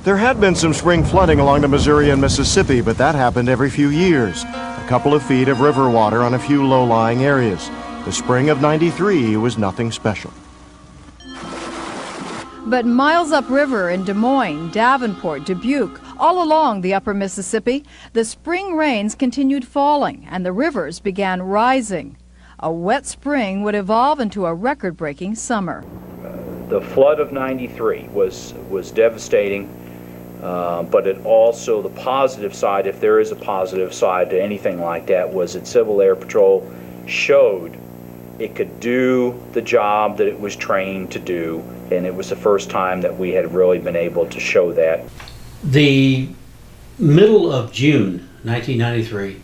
There had been some spring flooding along the Missouri and Mississippi, but that happened every few years. A couple of feet of river water on a few low-lying areas. The spring of '93 was nothing special. But miles upriver in Des Moines, Davenport, Dubuque, all along the upper Mississippi, the spring rains continued falling and the rivers began rising. A wet spring would evolve into a record-breaking summer. The flood of '93 was devastating, but it also, the positive side, if there is a positive side to anything like that, was that Civil Air Patrol showed it could do the job that it was trained to do, and it was the first time that we had really been able to show that. The middle of June 1993,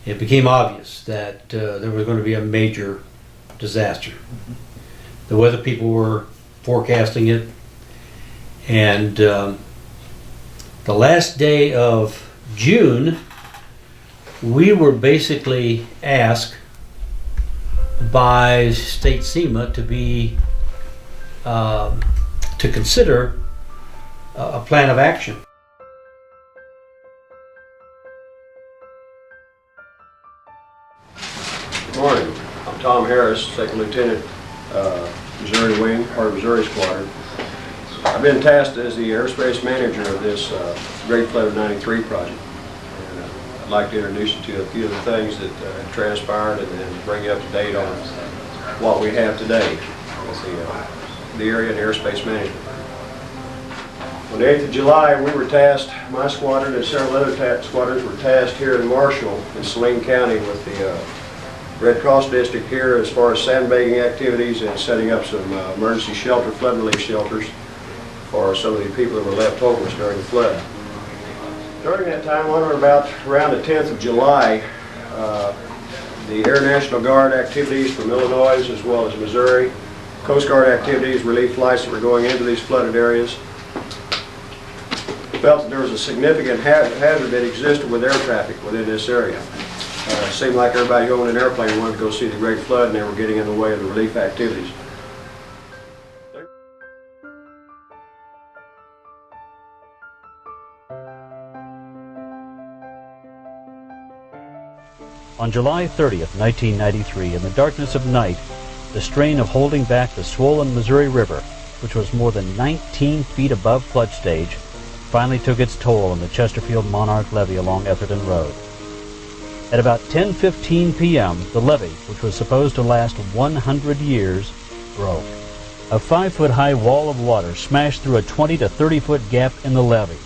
it became obvious that there was going to be a major disaster. The weather people were forecasting it, and the last day of June, we were basically asked by state SEMA to be to consider a plan of action. Good morning. I'm Tom Harris, Second Lieutenant, Missouri Wing, part of Missouri Squadron. I've been tasked as the airspace manager of this Great Flood of '93 project. And, I'd like to introduce you to a few of the things that transpired and then bring you up to date on what we have today with the area and airspace management. On the 8th of July, we were tasked, my squadron and several other squadrons were tasked here in Marshall in Saline County with the Red Cross District here as far as sandbagging activities and setting up some emergency shelter, flood relief shelters for some of the people that were left homeless during the flood. During that time, on or about around the 10th of July, the Air National Guard activities from Illinois as well as Missouri, Coast Guard activities, relief flights that were going into these flooded areas, felt that there was a significant hazard that existed with air traffic within this area. It seemed like everybody who owned an airplane wanted to go see the Great Flood, and they were getting in the way of the relief activities. On July 30th, 1993, in the darkness of night, the strain of holding back the swollen Missouri River, which was more than 19 feet above flood stage, finally took its toll on the Chesterfield Monarch levee along Etherton Road. At about 10:15 p.m., the levee, which was supposed to last 100 years, broke. A 5-foot-high wall of water smashed through a 20 to 30-foot gap in the levee.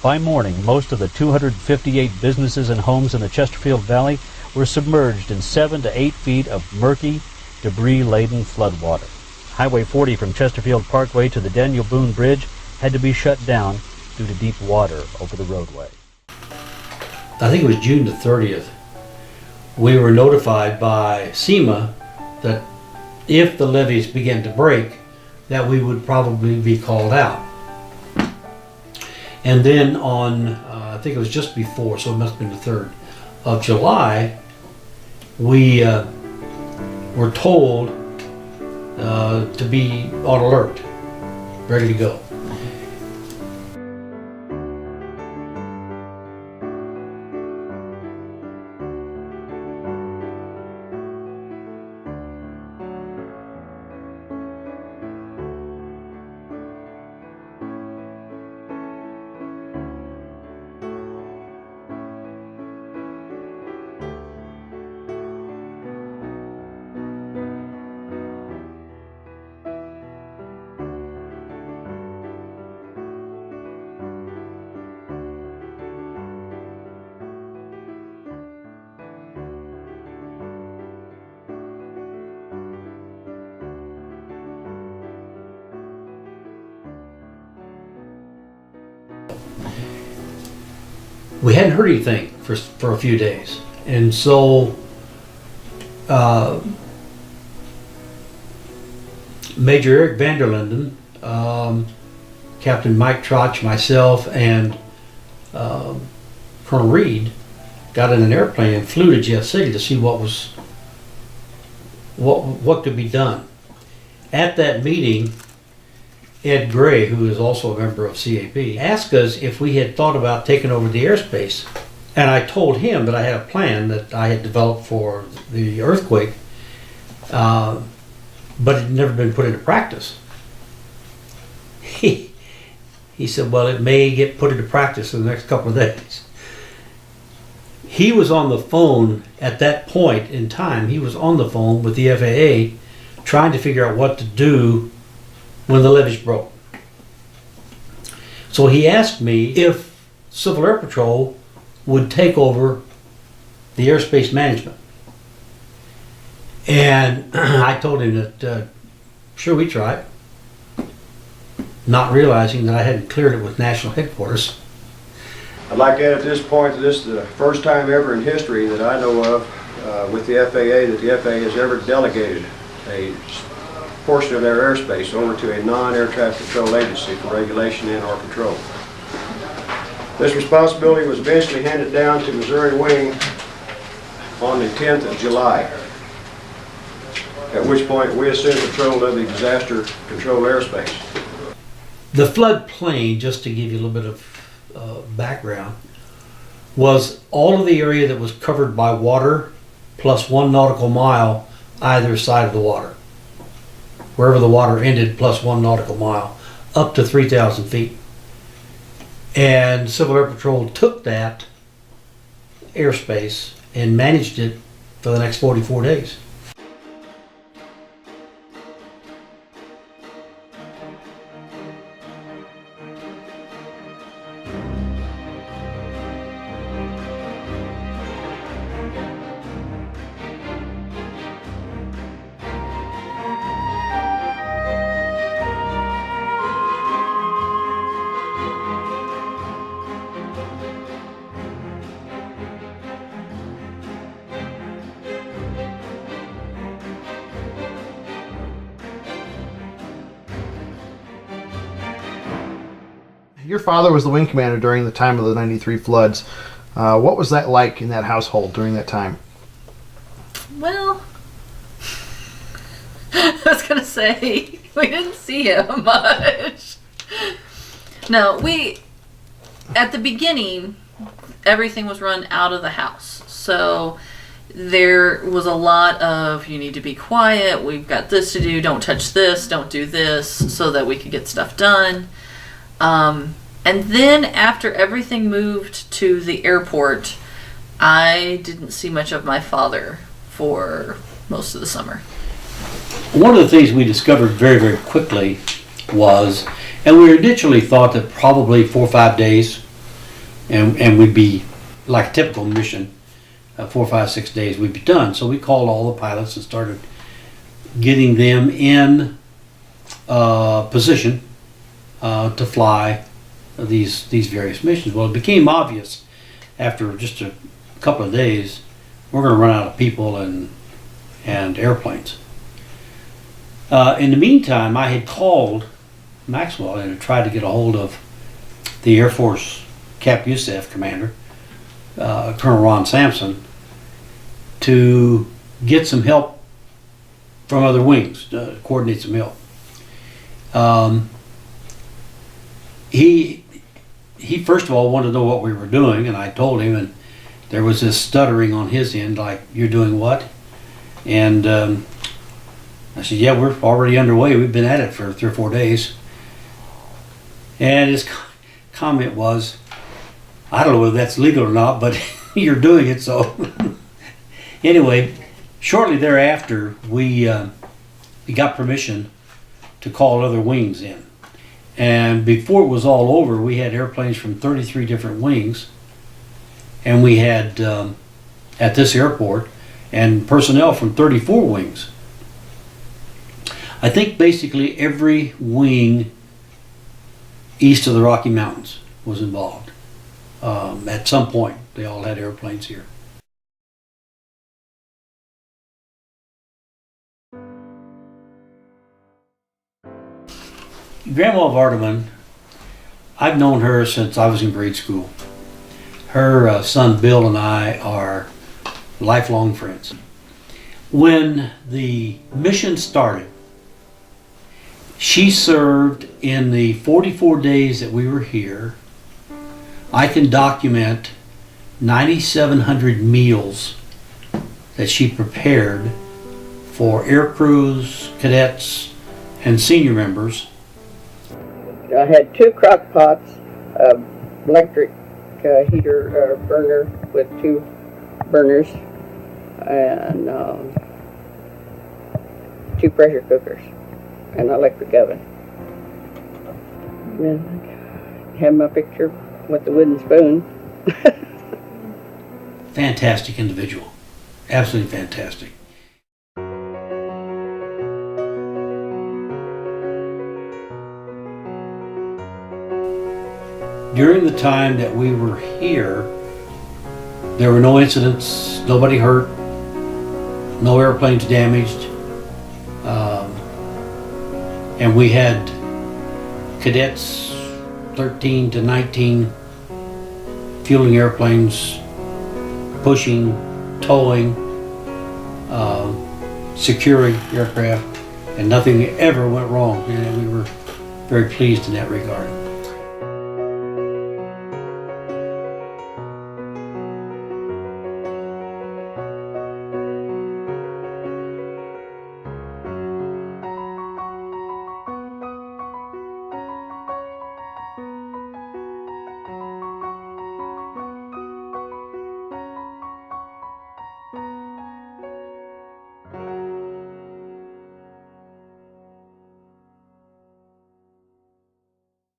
By morning, most of the 258 businesses and homes in the Chesterfield Valley were submerged in 7 to 8 feet of murky, debris-laden floodwater. Highway 40 from Chesterfield Parkway to the Daniel Boone Bridge had to be shut down due to deep water over the roadway. I think it was June the 30th, we were notified by SEMA that if the levees began to break, that we would probably be called out. And then on, I think it was just before, so it must have been the 3rd of July, we were told to be on alert, ready to go. We hadn't heard anything for a few days, and so Major Eric Vanderlinden, Captain Mike Trotch, myself, and Colonel Reed got in an airplane and flew to Jeff City to see what could be done. At that meeting, Ed Gray, who is also a member of CAP, asked us if we had thought about taking over the airspace. And I told him that I had a plan that I had developed for the earthquake, but it had never been put into practice. He said, well, it may get put into practice in the next couple of days. He was on the phone at that point in time. He was on the phone with the FAA trying to figure out what to do when the levees broke. So he asked me if Civil Air Patrol would take over the airspace management. And I told him that, sure, we try it. Not realizing that I hadn't cleared it with national headquarters. I'd like to add at this point that this is the first time ever in history that I know of with the FAA that the FAA has ever delegated a portion of their airspace over to a non-air traffic control agency for regulation and/or control. This responsibility was eventually handed down to Missouri Wing on the 10th of July, at which point we assumed control of the disaster control airspace. The floodplain, just to give you a little bit of background, was all of the area that was covered by water plus 1 nautical mile either side of the water. Wherever the water ended plus 1 nautical mile, up to 3,000 feet. And Civil Air Patrol took that airspace and managed it for the next 44 days. Your father was the wing commander during the time of the 93 floods. What was that like in that household during that time? Well, I was going to say, we didn't see him much. No, at the beginning, everything was run out of the house. So there was a lot of, you need to be quiet, we've got this to do, don't touch this, don't do this, so that we could get stuff done. And then after everything moved to the airport, I didn't see much of my father for most of the summer. One of the things we discovered very, very quickly was, and we initially thought that probably 4 or 5 days, and we'd be like a typical mission, 4, 5, 6 days we'd be done. So we called all the pilots and started getting them in position to fly these various missions. Well, it became obvious after just a couple of days we're going to run out of people and airplanes. In the meantime, I had called Maxwell and had tried to get a hold of the Air Force Cap USAF commander, Colonel Ron Sampson, to get some help from other wings, to coordinate some help. He first of all wanted to know what we were doing, and I told him, and there was this stuttering on his end, like, you're doing what? And I said, yeah, we're already underway. We've been at it for 3 or 4 days. And his comment was, I don't know whether that's legal or not, but you're doing it, so. Anyway, shortly thereafter, we got permission to call other wings in. And before it was all over, we had airplanes from 33 different wings, and we had at this airport, and personnel from 34 wings. I think basically every wing east of the Rocky Mountains was involved. At some point, they all had airplanes here. Grandma Vardaman, I've known her since I was in grade school. Her son Bill and I are lifelong friends. When the mission started, She served in the 44 days that we were here. I can document 9,700 meals that she prepared for air crews, cadets, and senior members. I had 2 crock pots, electric heater burner with 2 burners, and 2 pressure cookers, and an electric oven. And have my picture with the wooden spoon. Fantastic individual. Absolutely fantastic. During the time that we were here, there were no incidents, nobody hurt, no airplanes damaged, and we had cadets 13 to 19 fueling airplanes, pushing, towing, securing aircraft, and nothing ever went wrong. And we were very pleased in that regard.